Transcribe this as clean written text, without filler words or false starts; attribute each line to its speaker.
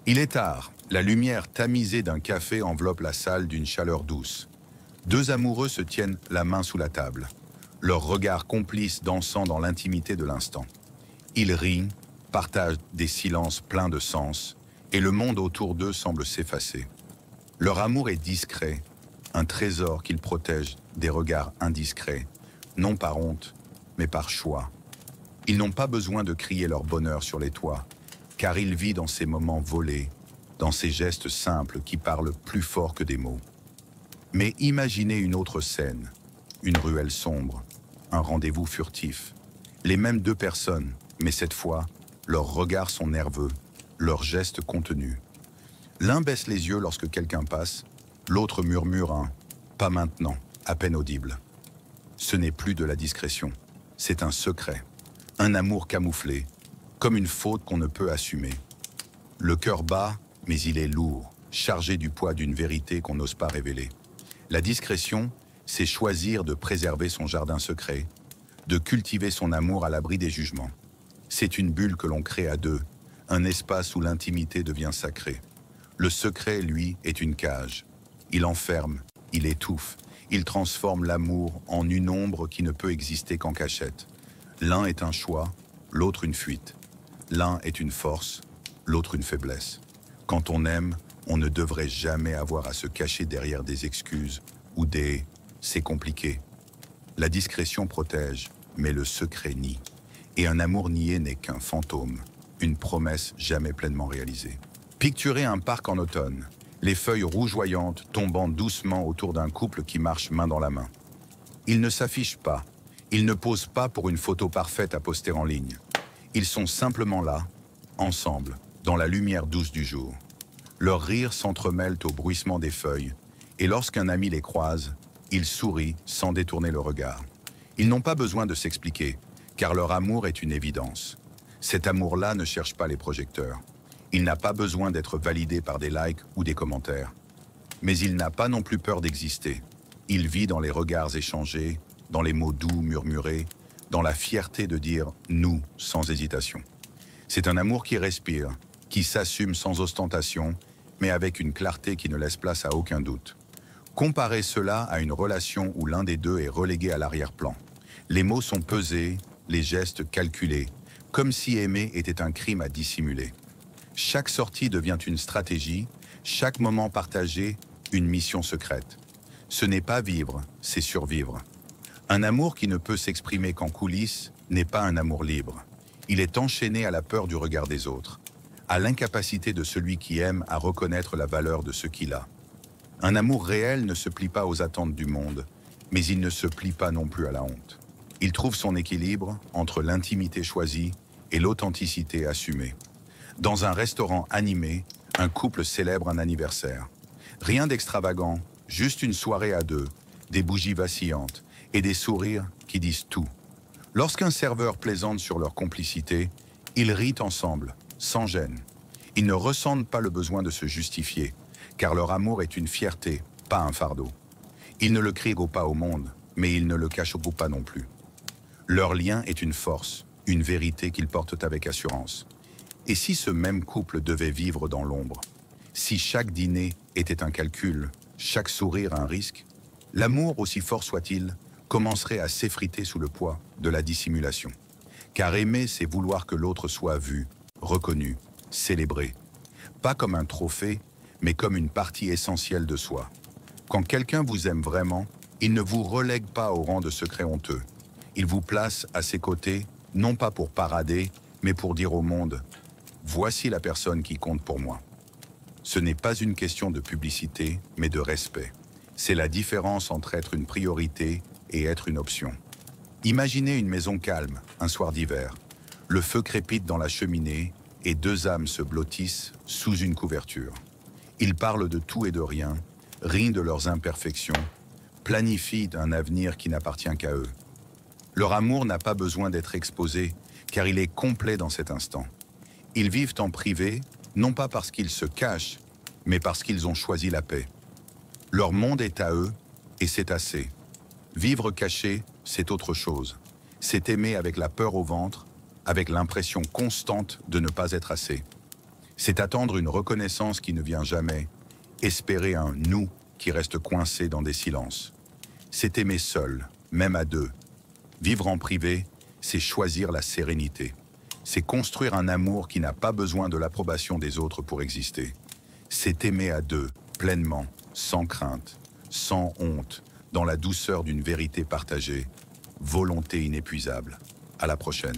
Speaker 1: Il est tard. La lumière tamisée d'un café enveloppe la salle d'une chaleur douce. Deux amoureux se tiennent la main sous la table, leurs regards complices dansant dans l'intimité de l'instant. Ils rient, partagent des silences pleins de sens, et le monde autour d'eux semble s'effacer. Leur amour est discret, un trésor qu'ils protègent des regards indiscrets, non par honte, mais par choix. Ils n'ont pas besoin de crier leur bonheur sur les toits, car il vit dans ces moments volés, dans ces gestes simples qui parlent plus fort que des mots. Mais imaginez une autre scène, une ruelle sombre, un rendez-vous furtif. Les mêmes deux personnes, mais cette fois, leurs regards sont nerveux, leurs gestes contenus. L'un baisse les yeux lorsque quelqu'un passe, l'autre murmure un « pas maintenant », à peine audible. Ce n'est plus de la discrétion, c'est un secret, un amour camouflé, comme une faute qu'on ne peut assumer. Le cœur bat, mais il est lourd, chargé du poids d'une vérité qu'on n'ose pas révéler. La discrétion, c'est choisir de préserver son jardin secret, de cultiver son amour à l'abri des jugements. C'est une bulle que l'on crée à deux, un espace où l'intimité devient sacrée. Le secret, lui, est une cage. Il enferme, il étouffe, il transforme l'amour en une ombre qui ne peut exister qu'en cachette. L'un est un choix, l'autre une fuite. L'un est une force, l'autre une faiblesse. Quand on aime, on ne devrait jamais avoir à se cacher derrière des excuses ou des « c'est compliqué ». La discrétion protège, mais le secret nie. Et un amour nié n'est qu'un fantôme, une promesse jamais pleinement réalisée. Picturez un parc en automne, les feuilles rougeoyantes tombant doucement autour d'un couple qui marche main dans la main. Ils ne s'affichent pas, ils ne posent pas pour une photo parfaite à poster en ligne. Ils sont simplement là, ensemble, dans la lumière douce du jour. Leurs rires s'entremêlent au bruissement des feuilles, et lorsqu'un ami les croise, ils sourient sans détourner le regard. Ils n'ont pas besoin de s'expliquer, car leur amour est une évidence. Cet amour-là ne cherche pas les projecteurs. Il n'a pas besoin d'être validé par des likes ou des commentaires. Mais il n'a pas non plus peur d'exister. Il vit dans les regards échangés, dans les mots doux murmurés, dans la fierté de dire « nous » sans hésitation. C'est un amour qui respire, qui s'assume sans ostentation, mais avec une clarté qui ne laisse place à aucun doute. Comparez cela à une relation où l'un des deux est relégué à l'arrière-plan. Les mots sont pesés, les gestes calculés, comme si aimer était un crime à dissimuler. Chaque sortie devient une stratégie, chaque moment partagé, une mission secrète. Ce n'est pas vivre, c'est survivre. Un amour qui ne peut s'exprimer qu'en coulisses n'est pas un amour libre. Il est enchaîné à la peur du regard des autres, à l'incapacité de celui qui aime à reconnaître la valeur de ce qu'il a. Un amour réel ne se plie pas aux attentes du monde, mais il ne se plie pas non plus à la honte. Il trouve son équilibre entre l'intimité choisie et l'authenticité assumée. Dans un restaurant animé, un couple célèbre un anniversaire. Rien d'extravagant, juste une soirée à deux, des bougies vacillantes et des sourires qui disent tout. Lorsqu'un serveur plaisante sur leur complicité, ils rient ensemble, sans gêne. Ils ne ressentent pas le besoin de se justifier, car leur amour est une fierté, pas un fardeau. Ils ne le crieront pas au monde, mais ils ne le cacheront pas non plus. Leur lien est une force, une vérité qu'ils portent avec assurance. Et si ce même couple devait vivre dans l'ombre, si chaque dîner était un calcul, chaque sourire un risque, l'amour, aussi fort soit-il, commencerait à s'effriter sous le poids de la dissimulation. Car aimer, c'est vouloir que l'autre soit vu, reconnu, célébré. Pas comme un trophée, mais comme une partie essentielle de soi. Quand quelqu'un vous aime vraiment, il ne vous relègue pas au rang de secret honteux. Il vous place à ses côtés, non pas pour parader, mais pour dire au monde « Voici la personne qui compte pour moi ». Ce n'est pas une question de publicité, mais de respect. C'est la différence entre être une priorité et être une option. Imaginez une maison calme, un soir d'hiver. Le feu crépite dans la cheminée et deux âmes se blottissent sous une couverture. Ils parlent de tout et de rien, rient de leurs imperfections, planifient un avenir qui n'appartient qu'à eux. Leur amour n'a pas besoin d'être exposé, car il est complet dans cet instant. Ils vivent en privé, non pas parce qu'ils se cachent, mais parce qu'ils ont choisi la paix. Leur monde est à eux, et c'est assez. Vivre caché, c'est autre chose. C'est aimer avec la peur au ventre, avec l'impression constante de ne pas être assez. C'est attendre une reconnaissance qui ne vient jamais, espérer un « nous » qui reste coincé dans des silences. C'est aimer seul, même à deux. Vivre en privé, c'est choisir la sérénité. C'est construire un amour qui n'a pas besoin de l'approbation des autres pour exister. C'est aimer à deux, pleinement, sans crainte, sans honte, dans la douceur d'une vérité partagée, volonté inépuisable. À la prochaine.